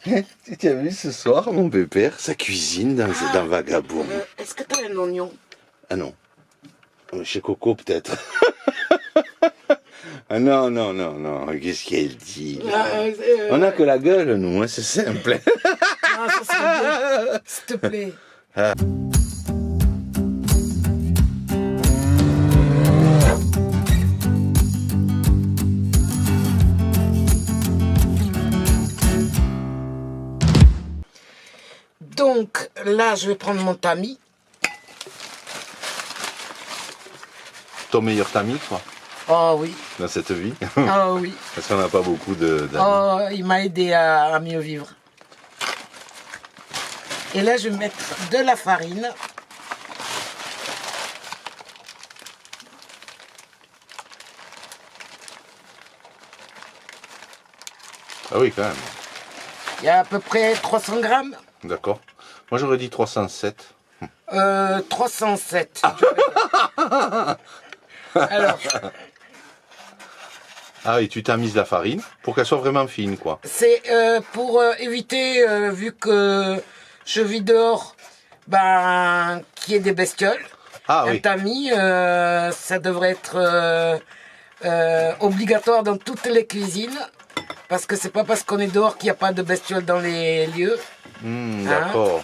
Tu as vu ce soir, mon pépère, sa cuisine dans Vagabond. Est-ce que tu as un oignon? Ah non. Chez Coco, peut-être. Ah non, non, non, non. Qu'est-ce qu'elle dit là? On n'a que la gueule, nous, hein, c'est simple. Ah, ça serait bien. S'il te plaît. Donc là, je vais prendre mon tamis. Ton meilleur tamis, quoi, Oh oui, dans cette vie. oh oui. Parce qu'on n'a pas beaucoup d'amis. Oh, il m'a aidé à mieux vivre. Et là, je vais mettre de la farine. Ah oui, quand même. Il y a à peu près 300 grammes. D'accord. Moi, j'aurais dit 307. 307. Alors, Ah oui, tu tamises la farine pour qu'elle soit vraiment fine, quoi. c'est pour éviter, vu que je vis dehors, ben, qu'il y ait des bestioles. Ah Un oui. tamis, ça devrait être obligatoire dans toutes les cuisines. Parce que c'est pas parce qu'on est dehors qu'il n'y a pas de bestioles dans les lieux. D'accord.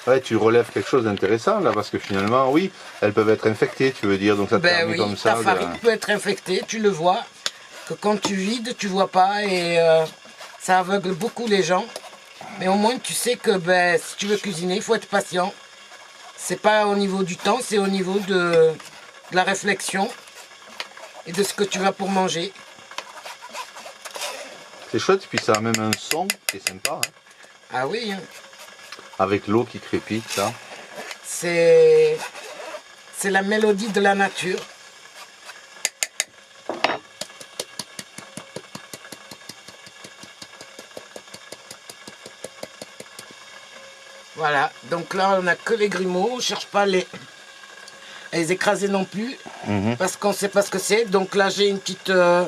Ouais, tu relèves quelque chose d'intéressant là, parce que finalement, oui, elles peuvent être infectées, tu veux dire, donc ça te Ben permet oui, comme ça. ta farine peut être infectée, tu le vois. Que quand tu vides, tu vois pas et ça aveugle beaucoup les gens. Mais au moins tu sais que ben, si tu veux cuisiner, il faut être patient. C'est pas au niveau du temps, c'est au niveau de la réflexion et de ce que tu vas pour manger. C'est chouette, puis ça a même un son qui est sympa, hein, Ah oui, hein. avec l'eau qui crépite, là. C'est la mélodie de la nature. Voilà, donc là on n'a que les grumeaux, on ne cherche pas à les écraser non plus, parce qu'on ne sait pas ce que c'est. Donc là j'ai une petite... hein,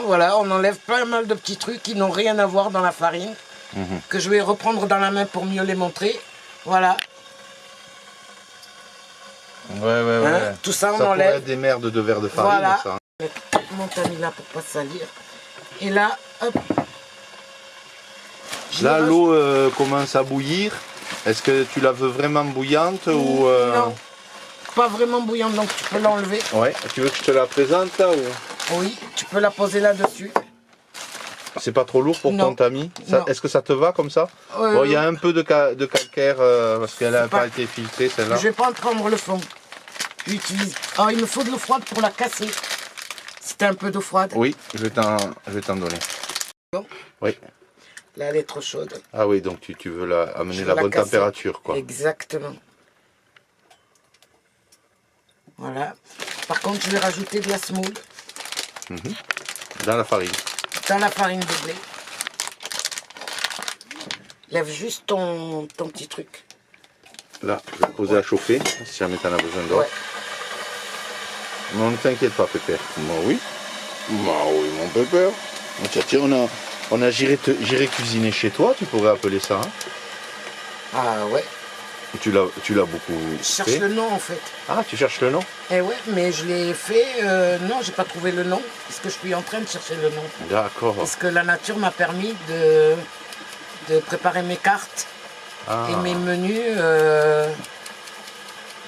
voilà, on enlève pas mal de petits trucs qui n'ont rien à voir dans la farine, que je vais reprendre dans la main pour mieux les montrer. Voilà, Ouais, ouais, hein, tout ça on Ça pourrait enlève. être des merdes de verre de farine, Voilà, ça. je vais mettre mon tamis là pour pas salir. Et là, hop. Là, l'eau commence à bouillir. Est-ce que tu la veux vraiment bouillante ou... Non, pas vraiment bouillante, donc tu peux l'enlever. Ouais, tu veux que je te la présente là ou... Oui, tu peux la poser là-dessus. C'est pas trop lourd pour Non. ton tamis? Non. Est-ce que ça te va comme ça? Bon, il y a un peu de calcaire parce qu'elle n'a pas été filtrée celle-là. Je vais pas en prendre le fond. J'utilise. Oh, il me faut de l'eau froide pour la casser. Si t'as un peu d'eau froide. Oui, je vais t'en donner. Bon. Oui. Là, elle est trop chaude. Ah oui, donc tu veux amener Je la veux la bonne casser. température, quoi. Exactement. Voilà. Par contre, je vais rajouter de la semoule Dans la farine. dans la farine de blé. Lève juste ton petit truc. Là, je vais poser à chauffer, si jamais t'en as besoin d'autre. Ouais. Non, ne t'inquiète pas, Pépère. Moi, oui. Moi, oui, mon Pépère. Tiens, j'irai cuisiner chez toi, tu pourrais appeler ça. Hein. Ah ouais. Tu l'as beaucoup Je cherche fait. le nom en fait. Ah, tu cherches le nom? Eh ouais, mais je l'ai fait. Non, j'ai pas trouvé le nom. Parce que je suis en train de chercher le nom. D'accord. Parce que la nature m'a permis de préparer mes cartes et mes menus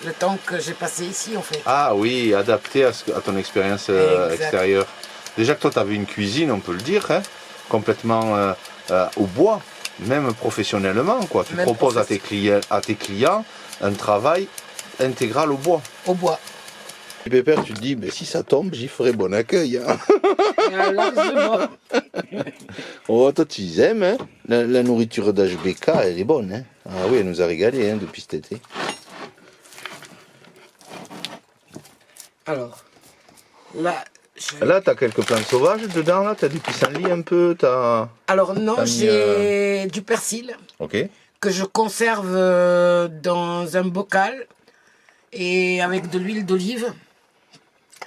le temps que j'ai passé ici en fait. Ah oui, adapté à ton expérience extérieure. Déjà que toi, tu avais une cuisine, on peut le dire, hein, complètement au bois, même professionnellement, quoi. Tu proposes à tes clients un travail intégral au bois. Au bois. Pépère, tu te dis, mais si ça tombe, j'y ferai bon accueil. Hein. Largement. Oh, toi, tu aimes, hein. La nourriture d'HBK, elle est bonne. Hein. Ah oui, elle nous a régalé hein, depuis cet été. Alors, là, Là, tu as quelques plantes sauvages dedans, là. Tu as des pissenlits un peu. Alors non, t'as mis, j'ai du persil Ok. que je conserve dans un bocal et avec de l'huile d'olive.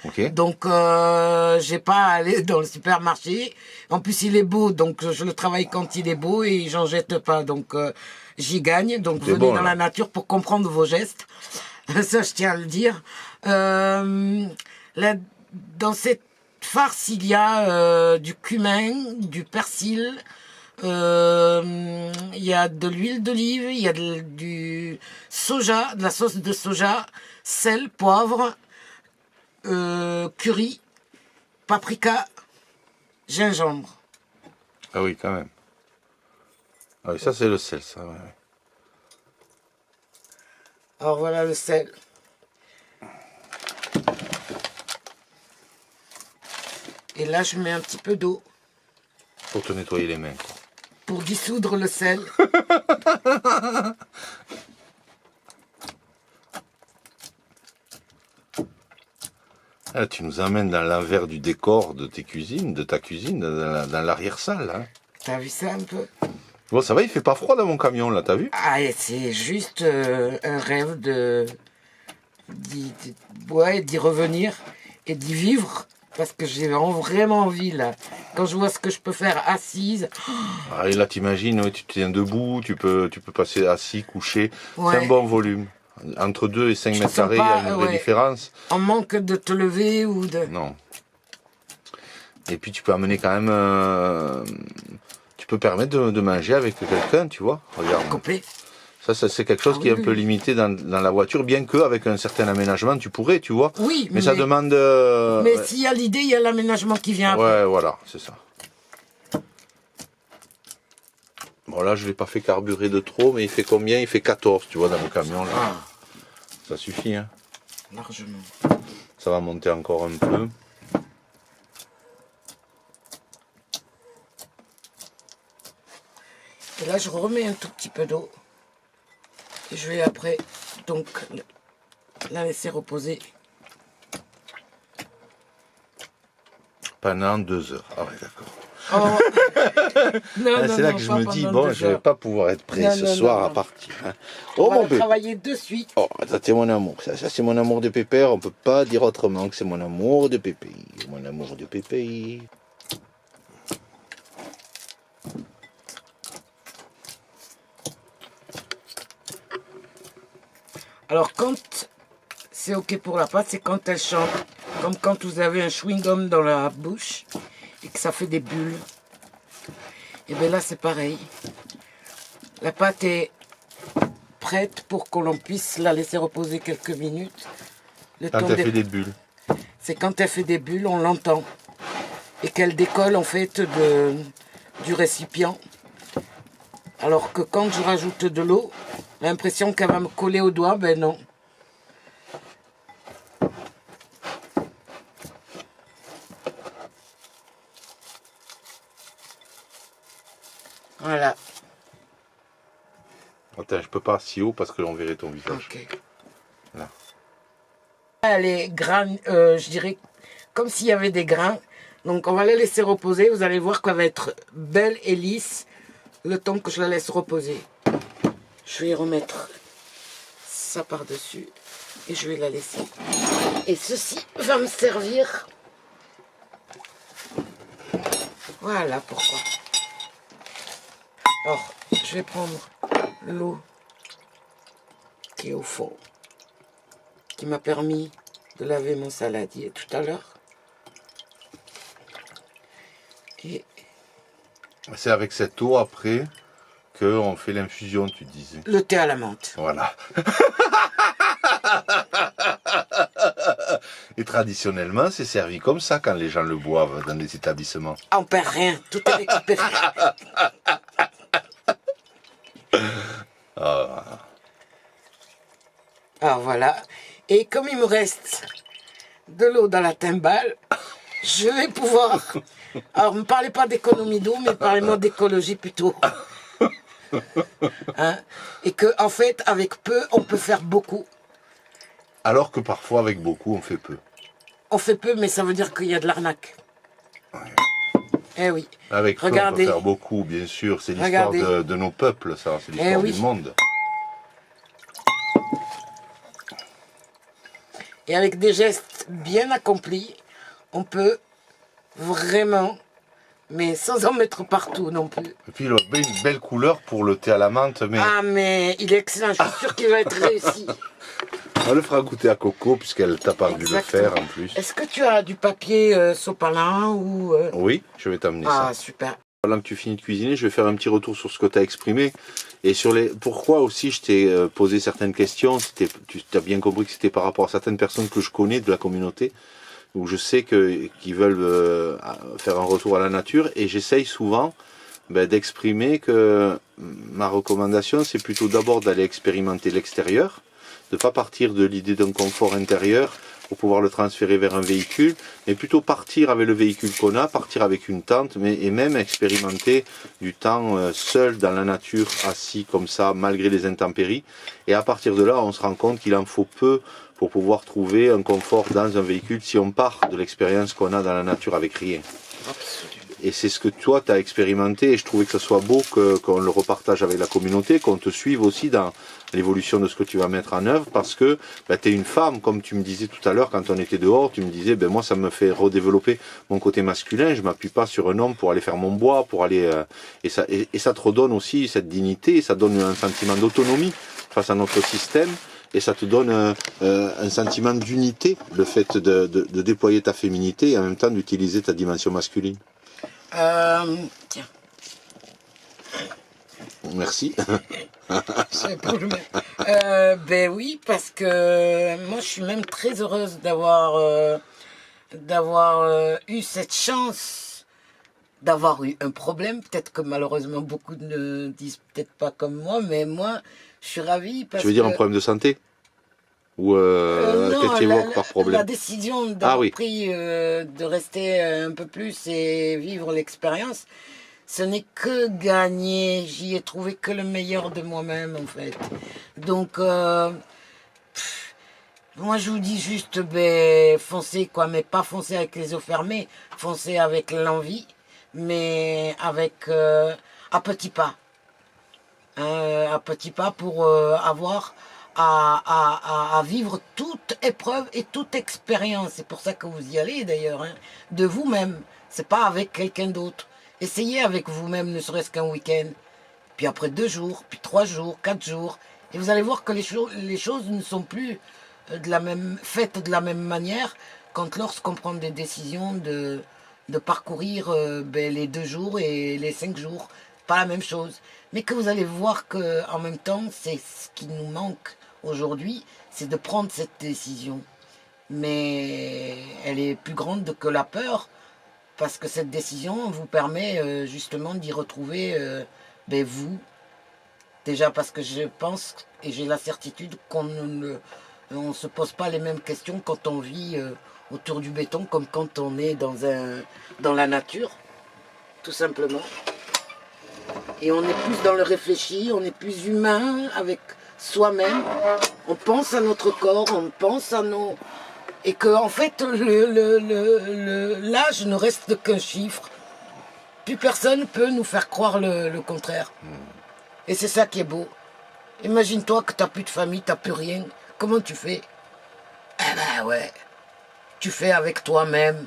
Ok. Donc, j'ai pas à aller dans le supermarché. En plus, il est beau, donc je le travaille quand il est beau et j'en jette pas. Donc, j'y gagne. Donc, C'est venez bon, dans là. la nature pour comprendre vos gestes. Ça, je tiens à le dire. Dans cette farce, il y a du cumin, du persil, il y a de l'huile d'olive, il y a du soja, de la sauce de soja, sel, poivre, curry, paprika, gingembre. Ah oui, quand même. Ah oui, ça c'est le sel, ça. Ouais, ouais. Alors voilà le sel. Et là, je mets un petit peu d'eau Pour te nettoyer les mains, quoi. pour dissoudre le sel. Ah, tu nous emmènes dans l'envers du décor de tes cuisines, de ta cuisine, dans l'arrière-salle. Hein. T'as vu ça un peu? Bon, ça va, il fait pas froid dans mon camion, là, t'as vu? Ah, et c'est juste un rêve d'y revenir et d'y vivre. Parce que j'ai vraiment envie, là. Quand je vois ce que je peux faire assise. Ah, et là, t'imagines, ouais, tu te tiens debout, tu peux passer assis, couché. Ouais. C'est un bon volume. Entre 2 et 5 Je mètres sens carrés, il y a pas, une vraie ouais. différence. En manque de te lever ou de... Non. Et puis, tu peux amener quand même... tu peux permettre de manger avec quelqu'un, tu vois. Regarde. Couper. Ça, c'est quelque chose Ah qui est oui, un peu oui. limité dans la voiture, bien qu'avec un certain aménagement, tu pourrais, tu vois. Oui, Mais ça demande... Mais ouais. s'il y a l'idée, il y a l'aménagement qui vient après. Ouais, voilà, c'est ça. Bon, là, je l'ai pas fait carburer de trop, mais il fait combien? Il fait 14, tu vois, dans le camion, là. Ah, Ça suffit, hein. largement. Ça va monter encore un peu. Et là, je remets un tout petit peu d'eau. Et je vais après, donc, la laisser reposer. Pendant 2 heures. Ah ouais, d'accord. Oh. Non, Ah, non, c'est là non, que je pas me dis, pendant bon, 2 je vais heures. pas pouvoir être prêt Non, ce non, soir non, à non. partir. Hein. On Oh, va mon le bébé. travailler de suite. Oh, ça c'est mon amour. Ça c'est mon amour de pépère. On peut pas dire autrement que c'est mon amour de pépé. Mon amour de pépé. Alors, quand c'est OK pour la pâte, c'est quand elle chante. Comme quand vous avez un chewing-gum dans la bouche et que ça fait des bulles. Et bien là, c'est pareil. La pâte est prête pour que l'on puisse la laisser reposer quelques minutes. Le Quand temps elle des- fait des bulles. C'est quand elle fait des bulles, on l'entend. Et qu'elle décolle en fait du récipient. Alors que quand je rajoute de l'eau, l'impression qu'elle va me coller au doigt, ben non. Voilà. Attends, je peux pas si haut parce que l'on verrait ton visage. Ok. Là. Elle est graine, je dirais, comme s'il y avait des grains. Donc on va la laisser reposer. Vous allez voir qu'elle va être belle et lisse le temps que je la laisse reposer. Je vais y remettre ça par-dessus et je vais la laisser. Et ceci va me servir. Voilà pourquoi. Alors, je vais prendre l'eau qui est au fond, qui m'a permis de laver mon saladier tout à l'heure. Et C'est avec cette eau après qu'on fait l'infusion, tu disais. le thé à la menthe. Voilà. Et traditionnellement, c'est servi comme ça quand les gens le boivent dans les établissements. Ah, on perd rien, tout est récupéré. Ah, Alors voilà. Et comme il me reste de l'eau dans la timbale, je vais pouvoir... Alors, ne me parlez pas d'économie d'eau, mais parlez-moi d'écologie plutôt. Hein? Et que, en fait, avec peu, on peut faire beaucoup. alors que parfois, avec beaucoup, on fait peu. On fait peu, mais ça veut dire qu'il y a de l'arnaque. Eh oui. Avec peu, on Regardez. peut faire beaucoup, bien sûr. C'est l'histoire Regardez. de nos peuples, ça. C'est l'histoire Eh oui. du monde. Et avec des gestes bien accompli, on peut vraiment, mais sans en mettre partout non plus. Et puis il a une belle couleur pour le thé à la menthe. Mais... Ah mais il est excellent, je suis sûr qu'il va être réussi. On le fera goûter à Coco puisqu'elle t'a pas dû le faire en plus. Est-ce que tu as du papier sopalin ou... Oui, je vais t'amener ça. Ah super. Pendant que tu finis de cuisiner, je vais faire un petit retour sur ce que tu as exprimé et sur les pourquoi aussi je t'ai posé certaines questions. Tu as bien compris que c'était par rapport à certaines personnes que je connais de la communauté, où je sais qu'ils veulent faire un retour à la nature, et j'essaye souvent d'exprimer que ma recommandation, c'est plutôt d'abord d'aller expérimenter l'extérieur, de ne pas partir de l'idée d'un confort intérieur pour pouvoir le transférer vers un véhicule, mais plutôt partir avec le véhicule qu'on a, partir avec une tente, et même expérimenter du temps seul dans la nature, assis comme ça, malgré les intempéries. Et à partir de là, on se rend compte qu'il en faut peu pour pouvoir trouver un confort dans un véhicule si on part de l'expérience qu'on a dans la nature avec rien. Absolument. Et c'est ce que toi, tu as expérimenté, et je trouvais que ce soit beau qu'on le repartage avec la communauté, qu'on te suive aussi dans l'évolution de ce que tu vas mettre en œuvre, parce que tu es une femme, comme tu me disais tout à l'heure, quand on était dehors, tu me disais, moi ça me fait redévelopper mon côté masculin, je m'appuie pas sur un homme pour aller faire mon bois, pour aller... et ça te redonne aussi cette dignité, et ça donne un sentiment d'autonomie face à notre système, et ça te donne un sentiment d'unité, le fait de déployer ta féminité, et en même temps d'utiliser ta dimension masculine. Tiens. Merci. Ben oui, parce que moi je suis même très heureuse d'avoir eu cette chance, d'avoir eu un problème. Peut-être que malheureusement beaucoup ne disent peut-être pas comme moi, mais moi je suis ravie parce que... Tu veux dire un problème de santé? Ou non, que tu évoques par problème? La décision d'avoir pris de rester un peu plus et vivre l'expérience, ce n'est que gagner. J'y ai trouvé que le meilleur de moi-même en fait. Donc moi je vous dis juste foncez quoi, mais pas foncer avec les yeux fermés, foncez avec l'envie, mais avec à petits pas. À petits pas pour avoir à vivre toute épreuve et toute expérience. C'est pour ça que vous y allez d'ailleurs, hein, de vous-même. C'est pas avec quelqu'un d'autre. Essayez avec vous-même, ne serait-ce qu'un week-end. Puis après 2 jours, puis 3 jours, 4 jours. Et vous allez voir que les choses ne sont plus faites de la même manière quand lorsqu'on prend des décisions de parcourir les 2 jours et les 5 jours. Pas la même chose. Mais que vous allez voir que en même temps, c'est ce qui nous manque aujourd'hui, c'est de prendre cette décision. Mais elle est plus grande que la peur, parce que cette décision vous permet justement d'y retrouver vous. Déjà parce que je pense et j'ai la certitude qu'on ne se pose pas les mêmes questions quand on vit autour du béton comme quand on est dans la nature, tout simplement. Et on est plus dans le réfléchi, on est plus humain avec soi-même. On pense à notre corps, on pense à nos... Et que en fait, l'âge ne reste qu'un chiffre. Plus personne ne peut nous faire croire le contraire. Et c'est ça qui est beau. Imagine-toi que tu n'as plus de famille, tu n'as plus rien. Comment tu fais? Eh ben ouais, tu fais avec toi-même.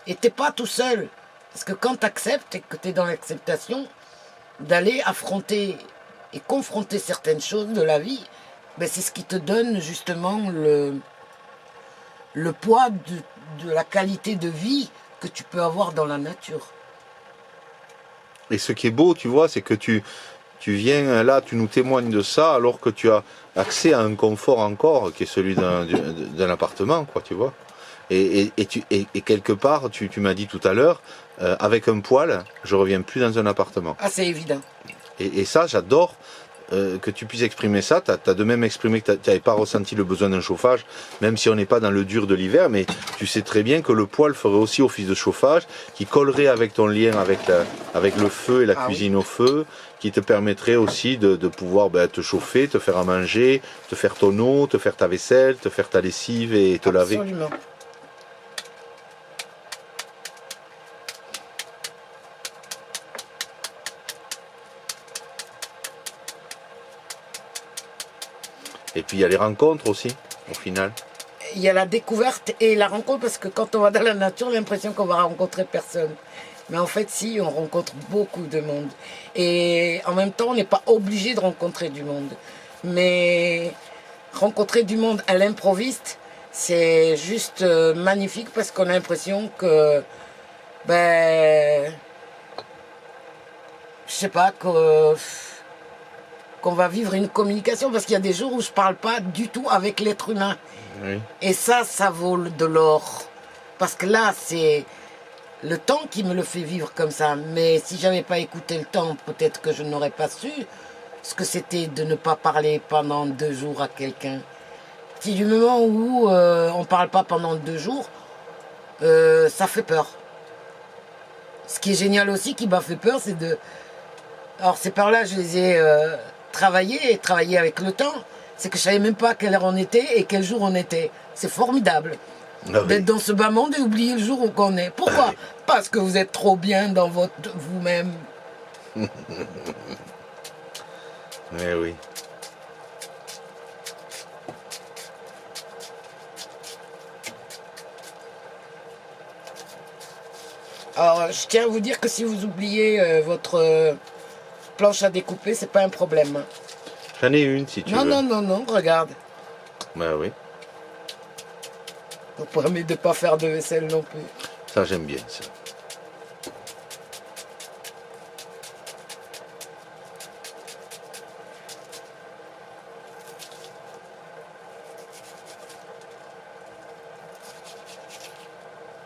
Et tu n'es pas tout seul. Parce que quand tu acceptes et que tu es dans l'acceptation, d'aller affronter et confronter certaines choses de la vie, c'est ce qui te donne justement le poids de la qualité de vie que tu peux avoir dans la nature. Et ce qui est beau, tu vois, c'est que tu viens là, tu nous témoignes de ça, alors que tu as accès à un confort encore, qui est celui d'un appartement, quoi, tu vois. Et quelque part, tu m'as dit tout à l'heure, avec un poêle, je reviens plus dans un appartement. Ah, c'est évident. Et ça, j'adore que tu puisses exprimer ça. Tu as de même exprimé que tu n'avais pas ressenti le besoin d'un chauffage, même si on n'est pas dans le dur de l'hiver, mais tu sais très bien que le poêle ferait aussi office de chauffage, qui collerait avec ton lien avec le feu et la cuisine au feu, qui te permettrait aussi de pouvoir te chauffer, te faire à manger, te faire ton eau, te faire ta vaisselle, te faire ta lessive et te laver. Absolument. Et puis il y a les rencontres aussi, au final. il y a la découverte et la rencontre, parce que quand on va dans la nature, on a l'impression qu'on va rencontrer personne. Mais en fait, si, on rencontre beaucoup de monde. Et en même temps, on n'est pas obligé de rencontrer du monde. Mais rencontrer du monde à l'improviste, c'est juste magnifique, parce qu'on a l'impression que, ben, je sais pas, qu'on va vivre une communication, parce qu'il y a des jours où je parle pas du tout avec l'être humain. Oui. Et ça vaut de l'or. Parce que là, c'est le temps qui me le fait vivre comme ça. Mais si j'avais pas écouté le temps, peut-être que je n'aurais pas su ce que c'était de ne pas parler pendant 2 jours à quelqu'un. Si du moment où on parle pas pendant 2 jours, ça fait peur. Ce qui est génial aussi, qui m'a fait peur, c'est de... Alors ces peurs-là, je les ai travaillées avec le temps. C'est que je savais même pas à quelle heure on était et quel jour on était. C'est formidable d'être dans ce bas monde et oublier le jour où on est. Pourquoi? Parce que vous êtes trop bien dans vous-même. Eh oui. Alors, je tiens à vous dire que si vous oubliez votre planche à découper, c'est pas un problème. J'en ai une si tu veux. Non, regarde. Ben oui, Ça permet de pas faire de vaisselle non plus. ça j'aime bien ça.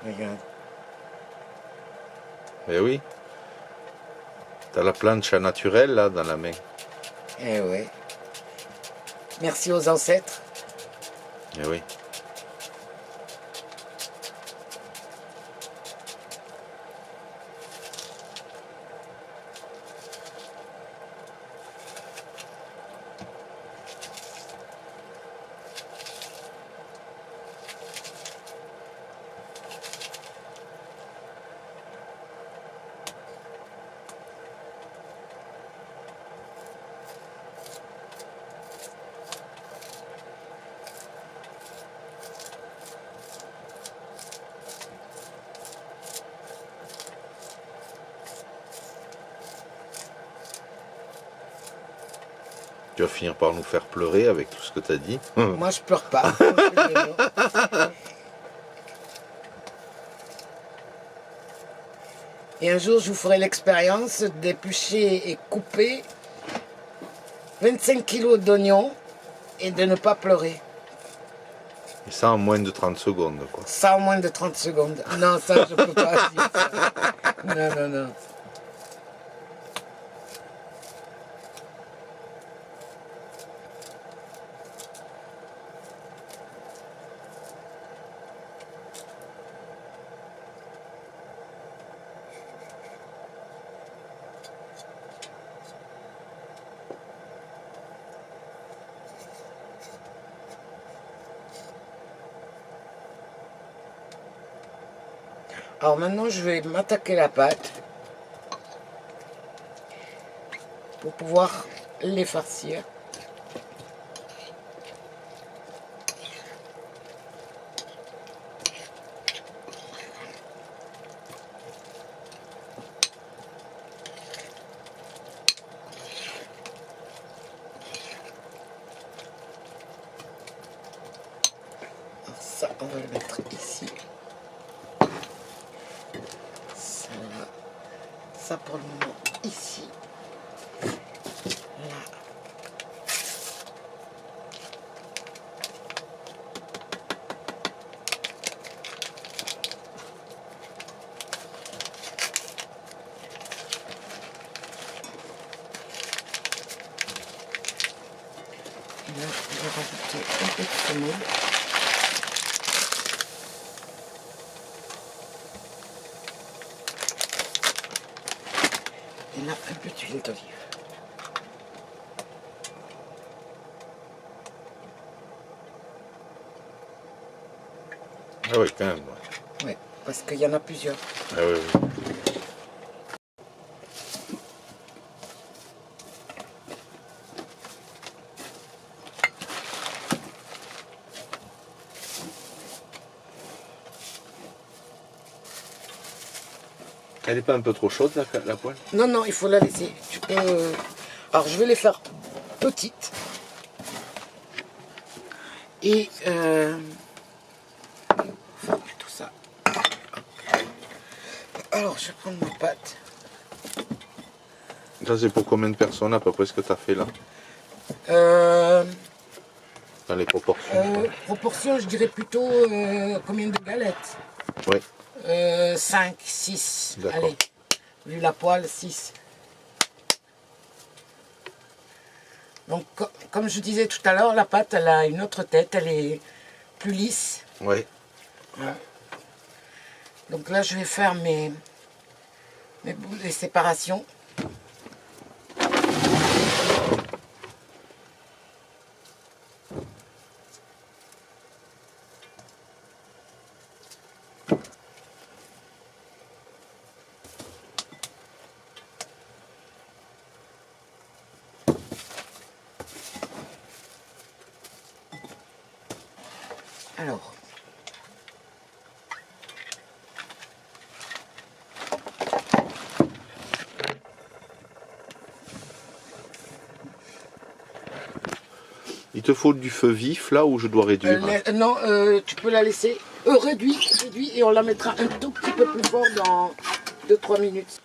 Regarde. Eh oui. T'as la planche naturelle là dans la main. Eh ouais. Merci aux ancêtres. Eh oui. Tu vas finir par nous faire pleurer avec tout ce que tu as dit. Moi, je pleure pas. Et un jour, je vous ferai l'expérience d'éplucher et couper 25 kilos d'oignons et de ne pas pleurer. Et ça en moins de 30 secondes, quoi. Ça en moins de 30 secondes. Non, ça, je peux pas dire ça. Non. Alors maintenant, je vais m'attaquer la pâte pour pouvoir les farcir. Alors ça, on va le mettre ici. Ça pour le moment ici. Là. Et là, on va rajouter un peu de semoule. Et là, un peu d'huile d'olive. Ah oui, quand même. Ouais, parce qu'il y en a plusieurs. Ah oui, oui. Elle n'est pas un peu trop chaude la poêle? Non, non, il faut la laisser. Tu peux... Alors, je vais les faire petites. Et... faire plutôt ça. Alors, je vais prendre ma pâte. Ça, c'est pour combien de personnes à peu près ce que tu as fait là? Dans les proportions. Proportion, je dirais plutôt combien de galettes? Oui. 5, 6. D'accord. Allez, vu la poêle, 6. Donc, comme je disais tout à l'heure, la pâte, elle a une autre tête, elle est plus lisse. Oui. Voilà. Donc là, je vais faire mes séparations. Alors, Il te faut du feu vif là ou je dois réduire? non, tu peux la laisser réduit, et on la mettra un tout petit peu plus fort dans 2-3 minutes.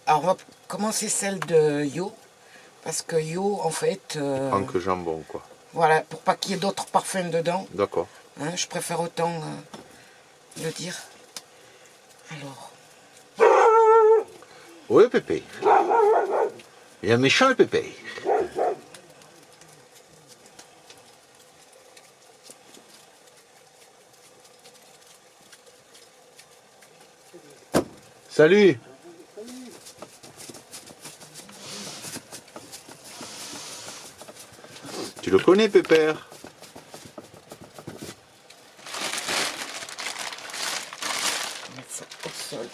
Alors on va commencer celle de Yo, parce que Yo en fait... Encre jambon quoi. Voilà, pour pas qu'il y ait d'autres parfums dedans. D'accord. Hein, je préfère autant le dire. Alors... Oui Pépé. Il est méchant le Pépé. Salut. Tu le connais Pépère? On va mettre ça au sol.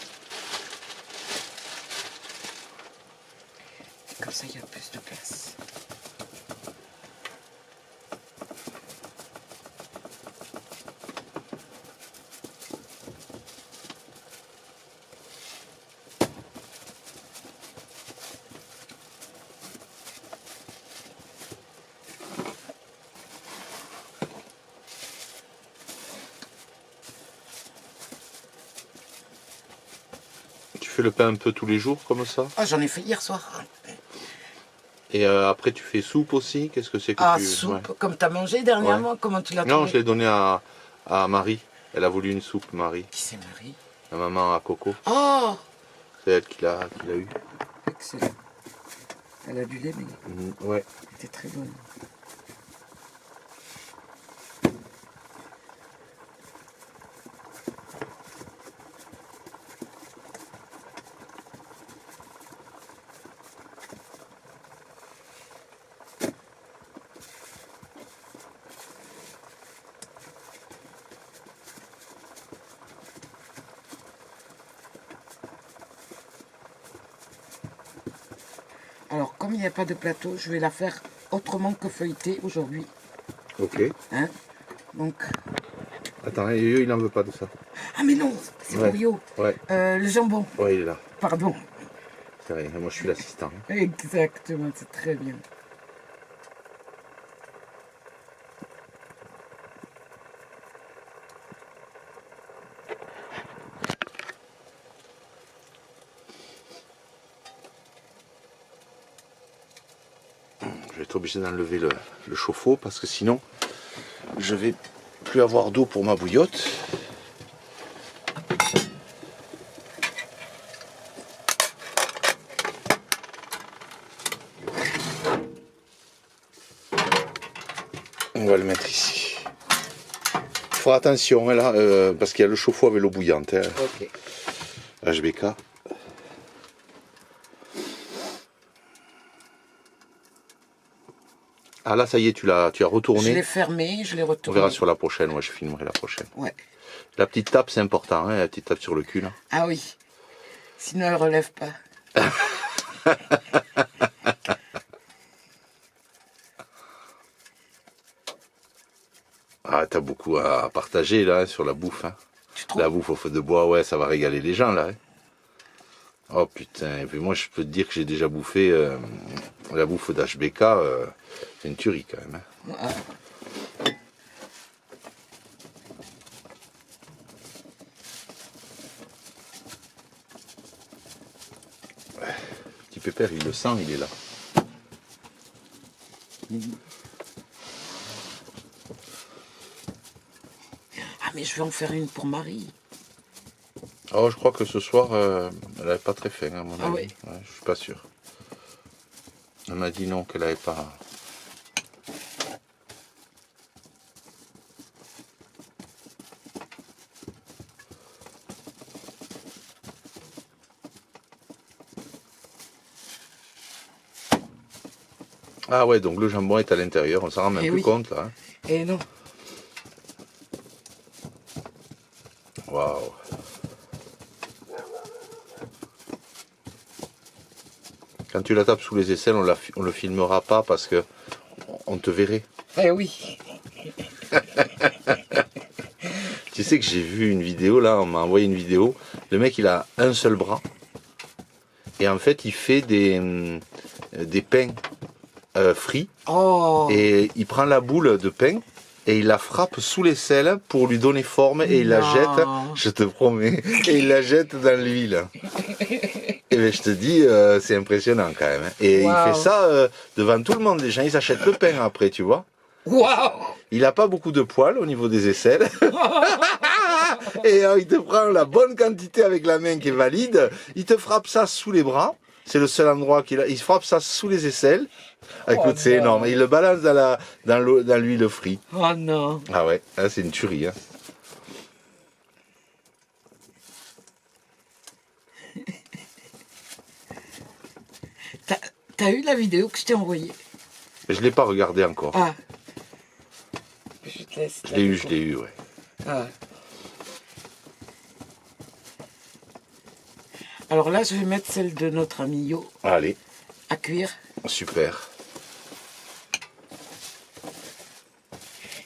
Comme ça il y a plus de place. Tu fais le pain un peu tous les jours comme ça? Ah, j'en ai fait hier soir. Et après tu fais soupe aussi? Qu'est-ce que c'est que Ah, tu... soupe, Ouais. comme tu as mangé dernièrement, comment tu l'as Non, trouvé? je l'ai donné à Marie. Elle a voulu une soupe, Marie. Qui c'est Marie? La maman à Coco. Oh, C'est elle qui l'a eu. excellent. Elle a du lait, mais Ouais. elle était très bonne. Alors, comme il n'y a pas de plateau, je vais la faire autrement que feuilletée aujourd'hui. Ok. Hein? Donc... Attends, Yo, il n'en veut pas de ça. Ah mais non, c'est Ouais. pour Yo. Ouais. Le jambon, Ouais, il est là. pardon. C'est rien. Moi, je suis l'assistant. Exactement, c'est très bien. Je vais être obligé d'enlever le chauffe-eau parce que sinon, je vais plus avoir d'eau pour ma bouillotte. feras attention hein, là, parce qu'il y a le chauffe-eau avec l'eau bouillante. Hein. Ok. HBK. Ah là, ça y est, tu as retourné. Je l'ai fermé, je l'ai On retourné. verra sur la prochaine, ouais, je filmerai la prochaine. Ouais. La petite tape, c'est important, hein, la petite tape sur le cul. Là. Ah oui. Sinon, elle relève pas. Ah, t'as beaucoup à partager là, hein, sur la bouffe. Hein. Tu trouves? La bouffe au feu de bois, ouais, ça va régaler les gens là. Hein. Oh putain, et puis moi je peux te dire que j'ai déjà bouffé la bouffe d'HBK, c'est une tuerie quand même. Hein. Ah. Petit pépère, il le sent, il est là. Ah, mais je vais en faire une pour Marie. Oh, je crois que ce soir, elle n'avait pas très faim, à mon avis. Ah oui. Ouais, je suis pas sûr. Elle m'a dit non, qu'elle n'avait pas. Ah ouais, donc le jambon est à l'intérieur, on s'en rend même plus compte là. Hein. Et non. Waouh. Quand tu la tapes sous les aisselles, on le filmera pas parce que on te verrait. Eh oui. Tu sais que j'ai vu une vidéo là, on m'a envoyé une vidéo. Le mec il a un seul bras et en fait il fait des pains frits Oh. et il prend la boule de pain et il la frappe sous l'aisselle pour lui donner forme et il la Non. jette, je te promets, et il la jette dans l'huile. Et bien je te dis, c'est impressionnant quand même. Hein. Et Wow. il fait ça devant tout le monde. Les gens ils achètent le pain après, tu vois. Waouh. Il n'a pas beaucoup de poils au niveau des aisselles. Et il te prend la bonne quantité avec la main qui est valide. Il te frappe ça sous les bras. C'est le seul endroit qu'il a. Il frappe ça sous les aisselles. Écoute, c'est non. énorme. Il le balance dans l'huile frite. Oh non. Ah ouais, là, c'est une tuerie. Hein. T'as eu la vidéo que je t'ai envoyée? Je ne l'ai pas regardé encore. Ah. Je te laisse. Je l'ai eu, ouais. Ah. Alors là, je vais mettre celle de notre ami Yo Allez, à cuire. super.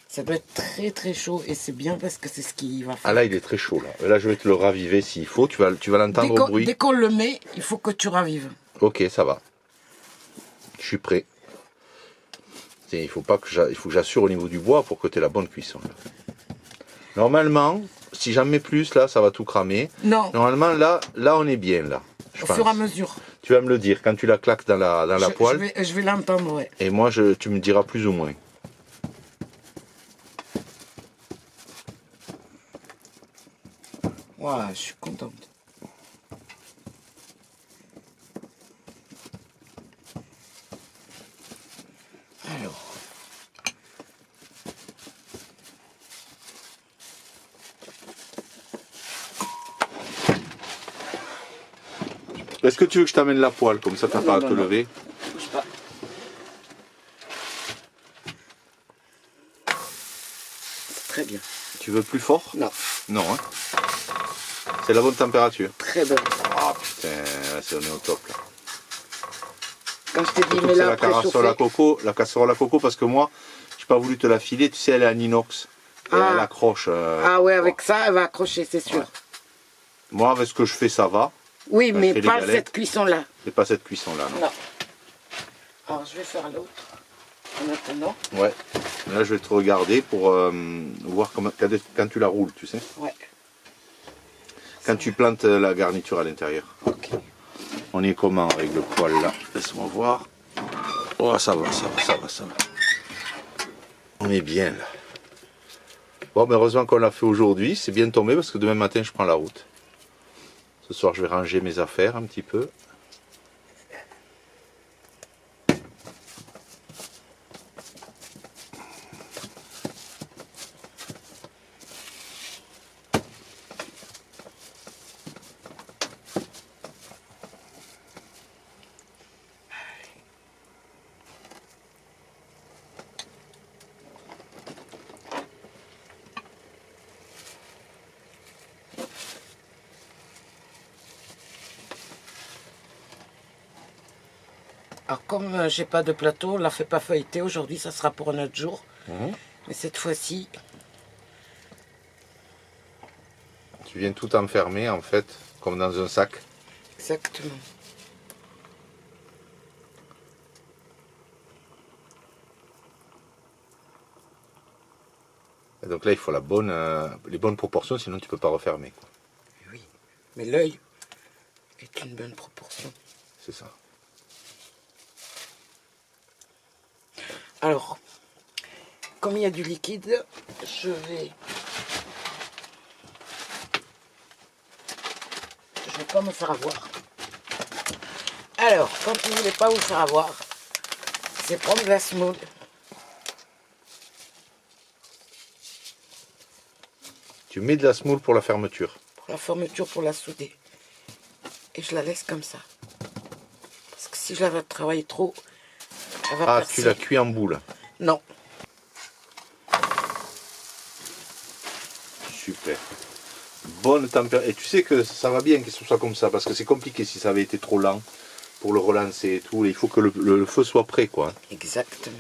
Ça doit être très très chaud et c'est bien parce que c'est ce qui va faire. Ah là, il est très chaud là. Là, je vais te le raviver s'il faut. Tu vas l'entendre au bruit. Dès qu'on le met, il faut que tu ravives. Ok, ça va. Je suis prêt. Il faut que j'assure au niveau du bois pour que tu aies la bonne cuisson. Là. Normalement, si j'en mets plus, là, ça va tout cramer. Non. Normalement, là on est bien, là. Au fur et à mesure. Tu vas me le dire quand tu la claques dans la poêle. Je vais l'entendre, ouais. Et moi, tu me diras plus ou moins. Voilà, je suis contente. Alors. Est-ce que tu veux que je t'amène la poêle, comme ça t'as pas à te lever? Bouge pas. C'est très bien. Tu veux plus fort? Non. Non, hein. C'est la bonne température. Très bien. Ah putain, là, on est au top là. Quand je t'ai dit, Surtout mais que c'est là, la casserole à coco, parce que moi, j'ai pas voulu te la filer, tu sais, elle est en inox. Et elle accroche. Ah ouais, avec ça, elle va accrocher, c'est sûr. Ouais. Moi, avec ce que je fais, ça va. Oui, je mais fais les pas galettes. cette cuisson-là. C'est pas cette cuisson-là, non. Non. Alors, je vais faire l'autre. Maintenant. Ouais. Là, je vais te regarder pour voir quand tu la roules, tu sais. Ouais. Quand tu plantes la garniture à l'intérieur. Ok. On est comment avec le poêle là? Laisse-moi voir. Oh, ça va. On est bien là. Bon, mais heureusement qu'on l'a fait aujourd'hui. C'est bien tombé parce que demain matin, je prends la route. Ce soir, je vais ranger mes affaires un petit peu. Alors comme j'ai pas de plateau, on la fait pas feuilleter aujourd'hui, ça sera pour un autre jour. Mhm. Mais cette fois-ci, Tu viens tout enfermer en fait, comme dans un sac. exactement. Et donc là, il faut les bonnes proportions, sinon tu peux pas refermer, quoi. Oui, mais l'œil est une bonne proportion. C'est ça. Alors, comme il y a du liquide, je vais pas me faire avoir. Alors, quand vous ne voulez pas vous faire avoir, c'est prendre la semoule. Tu mets de la semoule pour la fermeture. Pour la fermeture, pour la souder. Et je la laisse comme ça. Parce que si je la vais travailler trop, elle va percer. Tu la cuis en boule. Non. Super. Bonne température. Et tu sais que ça va bien que ce soit comme ça, parce que c'est compliqué si ça avait été trop lent pour le relancer et tout. Il faut que le feu soit prêt, quoi. Exactement.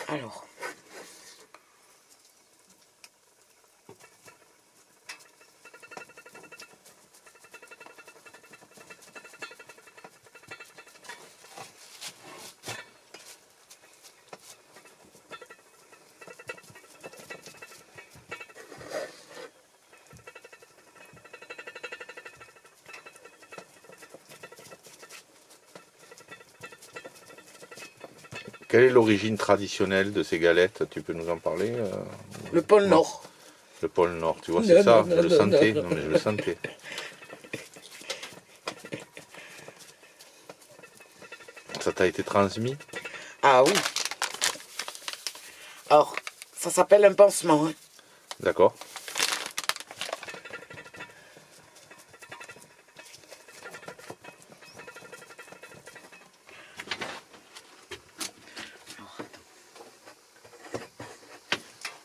Alors, Quelle est l'origine traditionnelle de ces galettes? Tu peux nous en parler le pôle Non. Nord. Le pôle Nord, tu vois, Non, c'est ça, non, je le non, sentais. non. Non, mais je le sentais. Ça t'a été transmis? Ah oui. Alors, ça s'appelle un pansement. Hein. D'accord.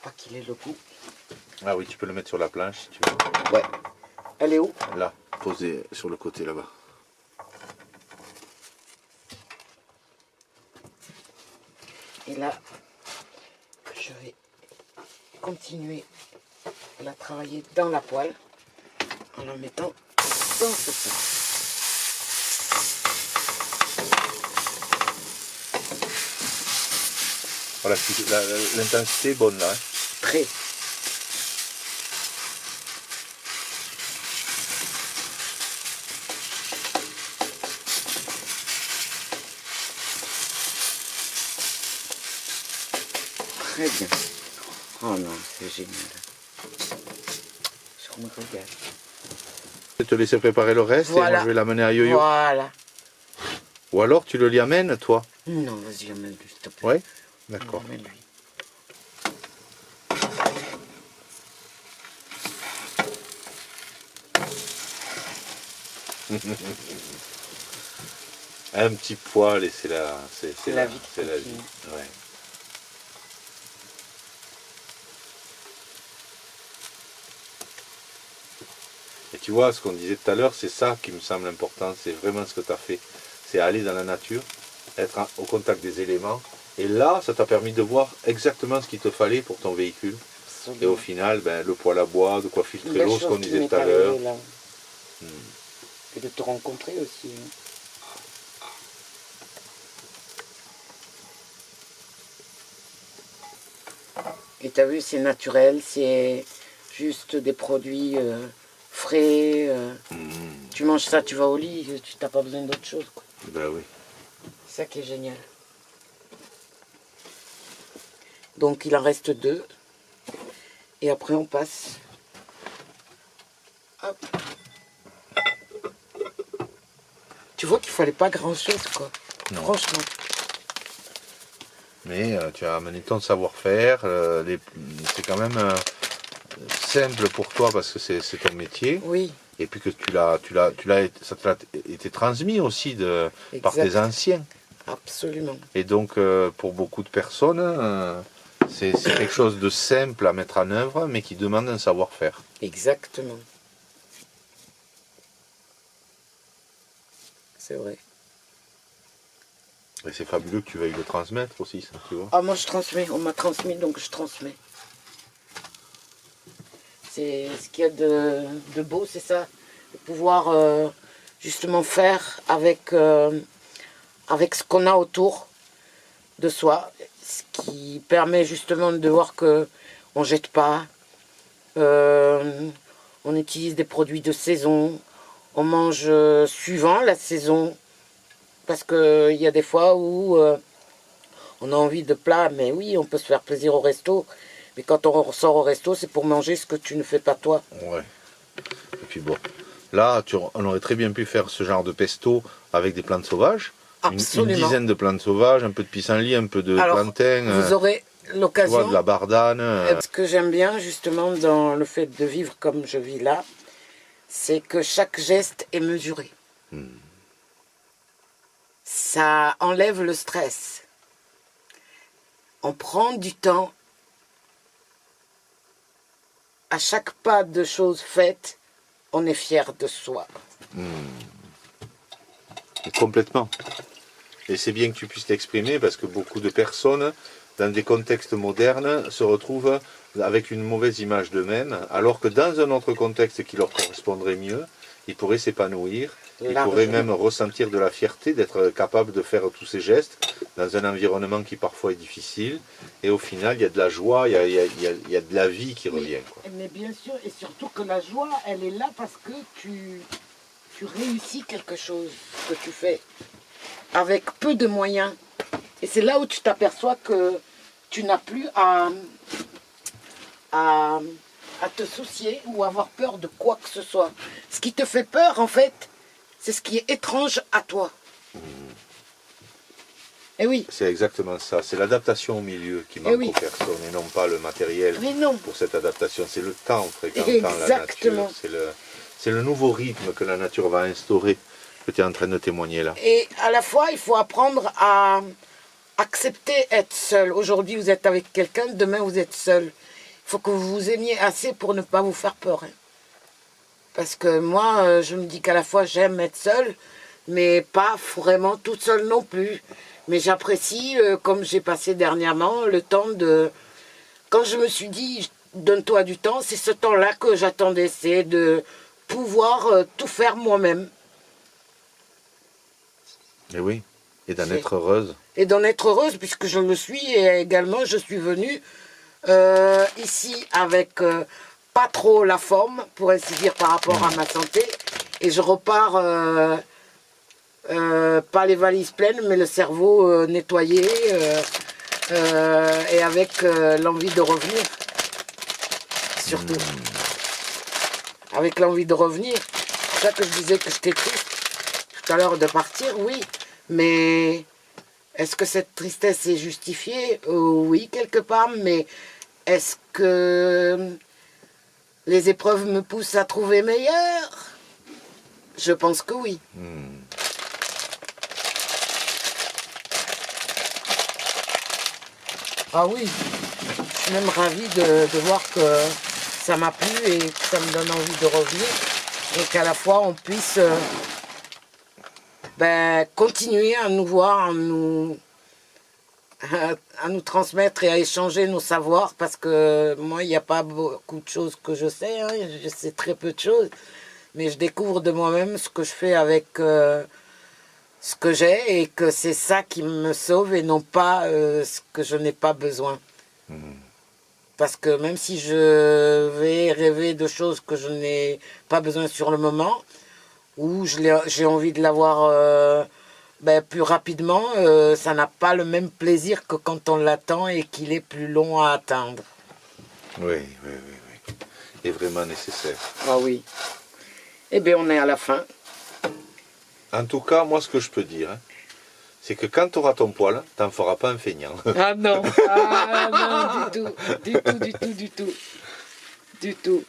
Pas qu'il ait le goût. Ah oui, tu peux le mettre sur la planche si tu veux. Ouais. Elle est où? Là, posé sur le côté là-bas. Et là, je vais continuer à la travailler dans la poêle en la mettant dans ce sens. Voilà, l'intensité est bonne là. Hein. Très. Très bien. Oh non, c'est génial. Je me regarde. Je vais te laisser préparer le reste et moi Voilà. je vais l'amener à Yo-Yo. Voilà. Ou alors tu le lui amènes toi? Non, vas-y, emmène-lui, s'il te plaît. Ouais. D'accord. Emmène-lui. Un petit poil et c'est la vie qui c'est la vie. continue. Ouais. Et tu vois, ce qu'on disait tout à l'heure, c'est ça qui me semble important, c'est vraiment ce que tu as fait. C'est aller dans la nature, être au contact des éléments. Et là, ça t'a permis de voir exactement ce qu'il te fallait pour ton véhicule. Absolument. Et au final, ben, le poêle à bois, de quoi filtrer Belle l'eau, ce chose qu'on qui disait m'est tout à l'heure. arrivée, là. Et de te rencontrer aussi. Hein. Et t'as vu, c'est naturel, c'est juste des produits frais. Tu manges ça, tu vas au lit, tu n'as pas besoin d'autre chose. Quoi. Ben oui. C'est ça qui est génial. Donc il en reste 2. Et après on passe. Hop. Tu vois qu'il fallait pas grand chose quoi. Non. Franchement. Mais tu as amené ton savoir-faire, c'est quand même simple pour toi parce que c'est ton métier. Oui. Et puis que ça t'a été transmis aussi par tes Exact. anciens. Absolument. Et donc pour beaucoup de personnes, C'est quelque chose de simple à mettre en œuvre, mais qui demande un savoir-faire. Exactement. C'est vrai. Et c'est fabuleux que tu veuilles le transmettre aussi, ça, tu vois. Ah, moi je transmets, on m'a transmis, donc je transmets. C'est ce qu'il y a de beau, c'est ça. De pouvoir justement faire avec, avec ce qu'on a autour de soi. Ce qui permet justement de voir que on jette pas. On utilise des produits de saison. On mange suivant la saison. Parce qu'il y a des fois où on a envie de plats, mais oui, on peut se faire plaisir au resto. Mais quand on sort au resto, c'est pour manger ce que tu ne fais pas toi. Ouais. Et puis bon, là, on aurait très bien pu faire ce genre de pesto avec des plantes sauvages. Une dizaine de plantes sauvages, un peu de pissenlit, un peu de plantain. Vous aurez l'occasion. De la bardane. Ce que j'aime bien justement dans le fait de vivre comme je vis là, c'est que chaque geste est mesuré. Ça enlève le stress. On prend du temps. À chaque pas de choses faites, on est fier de soi. Complètement. Et c'est bien que tu puisses t'exprimer parce que beaucoup de personnes, dans des contextes modernes, se retrouvent avec une mauvaise image d'eux-mêmes, alors que dans un autre contexte qui leur correspondrait mieux, ils pourraient s'épanouir, ils pourraient même ressentir de la fierté d'être capables de faire tous ces gestes dans un environnement qui parfois est difficile. Et au final, il y a de la joie, il y a de la vie qui revient. Quoi. Mais bien sûr, et surtout que la joie, elle est là parce que tu réussis quelque chose que tu fais avec peu de moyens. Et c'est là où tu t'aperçois que tu n'as plus à te soucier ou avoir peur de quoi que ce soit. Ce qui te fait peur, en fait, c'est ce qui est étrange à toi. Et oui. C'est exactement ça. C'est l'adaptation au milieu qui manque aux personnes et non pas le matériel pour cette adaptation. C'est le temps fréquentant la nature. C'est le nouveau rythme que la nature va instaurer que tu es en train de témoigner là. Et à la fois, il faut apprendre à accepter être seul. Aujourd'hui, vous êtes avec quelqu'un, demain, vous êtes seul. Il faut que vous vous aimiez assez pour ne pas vous faire peur. Hein. Parce que moi, je me dis qu'à la fois, j'aime être seule, mais pas vraiment toute seule non plus. Mais j'apprécie, comme j'ai passé dernièrement, le temps de... Quand je me suis dit, donne-toi du temps, c'est ce temps-là que j'attendais. C'est de pouvoir tout faire moi-même. Et oui, et d'en être heureuse. Et d'en être heureuse, puisque je le suis, et également je suis venue ici avec pas trop la forme, pour ainsi dire, par rapport à ma santé. Et je repars, pas les valises pleines, mais le cerveau nettoyé, et avec l'envie de revenir. Surtout. Avec l'envie de revenir. C'est pour ça que je disais que j'étais triste tout à l'heure de partir, oui. Mais est-ce que cette tristesse est justifiée? Oui, quelque part, mais est-ce que les épreuves me poussent à trouver meilleur? Je pense que oui. Ah oui, je suis même ravie de voir que ça m'a plu et que ça me donne envie de revenir. Et qu'à la fois on puisse continuer à nous voir, à nous transmettre et à échanger nos savoirs, parce que moi, il n'y a pas beaucoup de choses que je sais, hein, je sais très peu de choses, mais je découvre de moi-même ce que je fais avec ce que j'ai, et que c'est ça qui me sauve et non pas ce que je n'ai pas besoin. Parce que même si je vais rêver de choses que je n'ai pas besoin sur le moment, ou j'ai envie de l'avoir plus rapidement, ça n'a pas le même plaisir que quand on l'attend et qu'il est plus long à atteindre. Oui. Et vraiment nécessaire. Ah oui. Eh bien, on est à la fin. En tout cas, moi, ce que je peux dire, hein, c'est que quand tu auras ton poil, tu n'en feras pas un feignant. Ah non, du tout.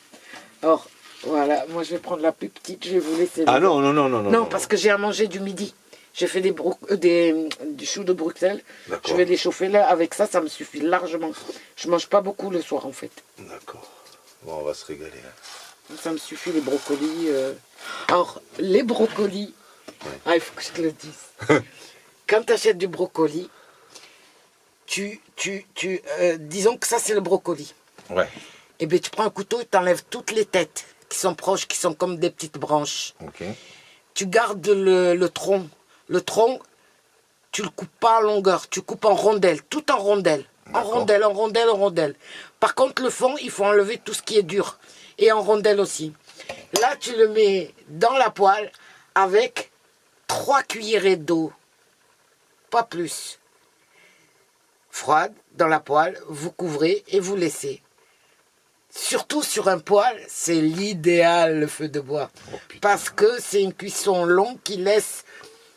Or, voilà, moi je vais prendre la plus petite, je vais vous laisser. Ah non. Non, parce que j'ai à manger du midi. J'ai fait du chou de Bruxelles. D'accord. Je vais les chauffer là. Avec ça, ça me suffit largement. Je mange pas beaucoup le soir en fait. D'accord. Bon, on va se régaler. Hein. Ça me suffit les brocolis. Alors, les brocolis, Ouais. ah, il faut que je te le dise. Quand tu achètes du brocoli, disons que ça c'est le brocoli. Ouais. Et bien tu prends un couteau et tu enlèves toutes les têtes qui sont proches, qui sont comme des petites branches. Ok. Tu gardes le tronc. Le tronc, tu le coupes pas en longueur, tu coupes en rondelles, tout en rondelles. En rondelles, en rondelles, en rondelles. Par contre, le fond, il faut enlever tout ce qui est dur. Et en rondelles aussi. Là, tu le mets dans la poêle avec 3 cuillerées d'eau. Pas plus. Froide, dans la poêle, vous couvrez et vous laissez. Surtout sur un poêle, c'est l'idéal le feu de bois. Oh, putain. Parce que c'est une cuisson longue qui laisse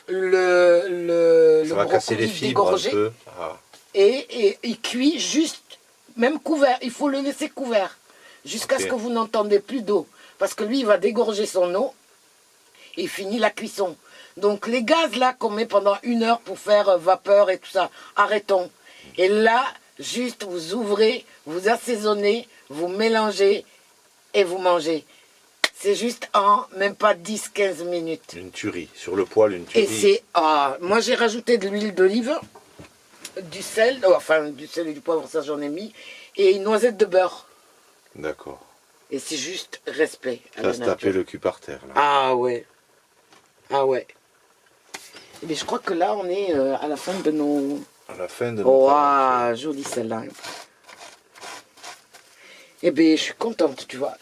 le Ça va casser les brocoli fibres un dégorger. peu. Ah. Et il cuit juste, même couvert. Il faut le laisser couvert jusqu'à Ok. ce que vous n'entendez plus d'eau. Parce que lui, il va dégorger son eau et il finit la cuisson. Donc les gaz là qu'on met pendant 1 heure pour faire vapeur et tout ça, arrêtons. Et là, juste vous ouvrez, vous assaisonnez, vous mélangez et vous mangez. C'est juste en même pas 10-15 minutes. Une tuerie. Sur le poêle, une tuerie. Et c'est... Ah, moi j'ai rajouté de l'huile d'olive, du sel, enfin du sel et du poivre, ça j'en ai mis, et une noisette de beurre. D'accord. Et c'est juste respect à Ça la se taper nature. le cul par terre, là. Ah ouais. Ah ouais. Mais je crois que là on est à la fin de nos... À la fin de notre Oh, aventure. ah, jolie celle-là. Eh bien, je suis contente, tu vois.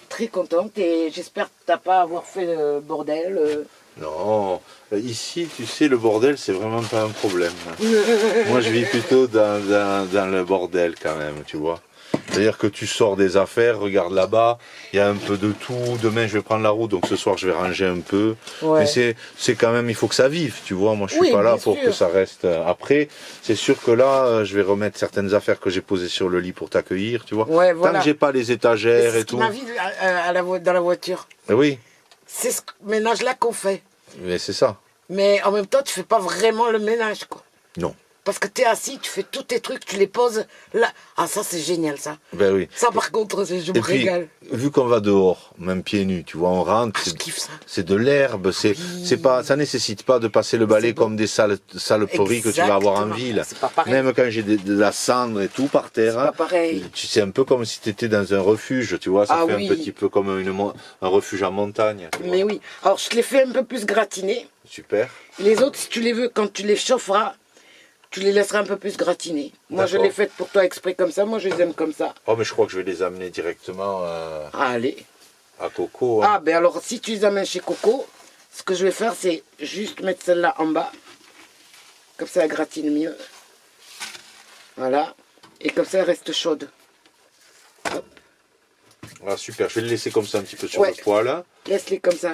Très contente et j'espère que tu n'as pas à avoir fait le bordel. Non, ici, tu sais, le bordel, c'est vraiment pas un problème. Moi, je vis plutôt dans le bordel quand même, tu vois. C'est-à-dire que tu sors des affaires, regarde là-bas, il y a un peu de tout. Demain, je vais prendre la route, donc ce soir, je vais ranger un peu. Ouais. Mais c'est quand même, il faut que ça vive, tu vois. Moi, je suis Oui, pas là bien pour sûr. que ça reste. Après, c'est sûr que là, je vais remettre certaines affaires que j'ai posées sur le lit pour t'accueillir, tu vois. Ouais, Tant voilà. que j'ai pas les Et étagères c'est et ce qui tout. m'a vu dans la voiture. Oui, C'est ce ménage-là qu'on fait. mais c'est ça. Mais en même temps, tu fais pas vraiment le ménage, quoi. Non. Parce que tu es assis, tu fais tous tes trucs, tu les poses là. Ah, ça, c'est génial, ça. Ben oui. Ça, par contre, je me Et puis, régale. vu qu'on va dehors, même pieds nus, tu vois, on rentre, Je kiffe ça. c'est de l'herbe, c'est pas, ça nécessite pas de passer le balai C'est beau. comme des saloperies que tu vas avoir en Exactement. ville. C'est pas pareil. Même quand j'ai de la cendre et tout par terre, C'est pas pareil. tu sais un peu comme si tu étais dans un refuge, tu vois, ça Ah fait oui. un petit peu comme un refuge en montagne. Tu vois. Mais oui. Alors, je te les fais un peu plus gratiner. Super. Les autres, si tu les veux, quand tu les chaufferas, tu les laisseras un peu plus gratiner. Moi, je D'accord. l'ai fait pour toi exprès comme ça. Moi, je les aime comme ça. Oh, mais je crois que je vais les amener directement Allez. à Coco. Hein. Ah, ben alors, si tu les amènes chez Coco, ce que je vais faire, c'est juste mettre celle-là en bas. Comme ça, elle gratine mieux. Voilà. Et comme ça, elle reste chaude. Hop. Ah, super, je vais le laisser comme ça un petit peu sur Ouais. le poêle. Hein. Laisse-les comme ça.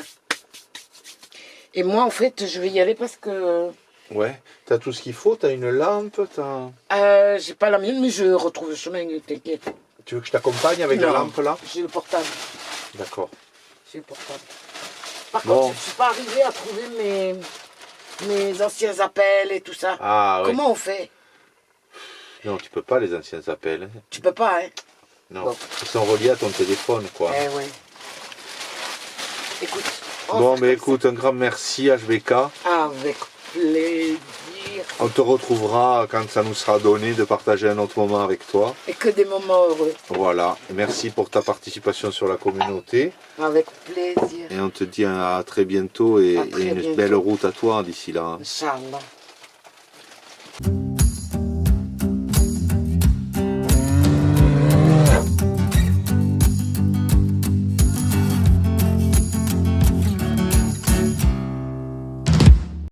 Et moi, en fait, je vais y aller parce que... Ouais, t'as tout ce qu'il faut, t'as une lampe, j'ai pas la mienne, mais je retrouve le chemin, t'inquiète. Tu veux que je t'accompagne avec Non. la lampe là? J'ai le portable. D'accord. J'ai le portable. Par Bon. contre, je suis pas arrivée à trouver mes anciens appels et tout ça. Ah oui. Comment on fait? Non, tu peux pas les anciens appels. Hein. Tu peux pas, hein? Non. Bon. Ils sont reliés à ton téléphone, quoi. Eh ouais. Écoute. on Bon, fait mais comme écoute, un grand merci HBK. ça. Avec plaisir. On te retrouvera quand ça nous sera donné de partager un autre moment avec toi. Et que des moments heureux. Voilà. Merci pour ta participation sur la communauté. Avec plaisir. Et on te dit à très bientôt et, À très et une bientôt. belle route à toi d'ici là. Inch'Allah.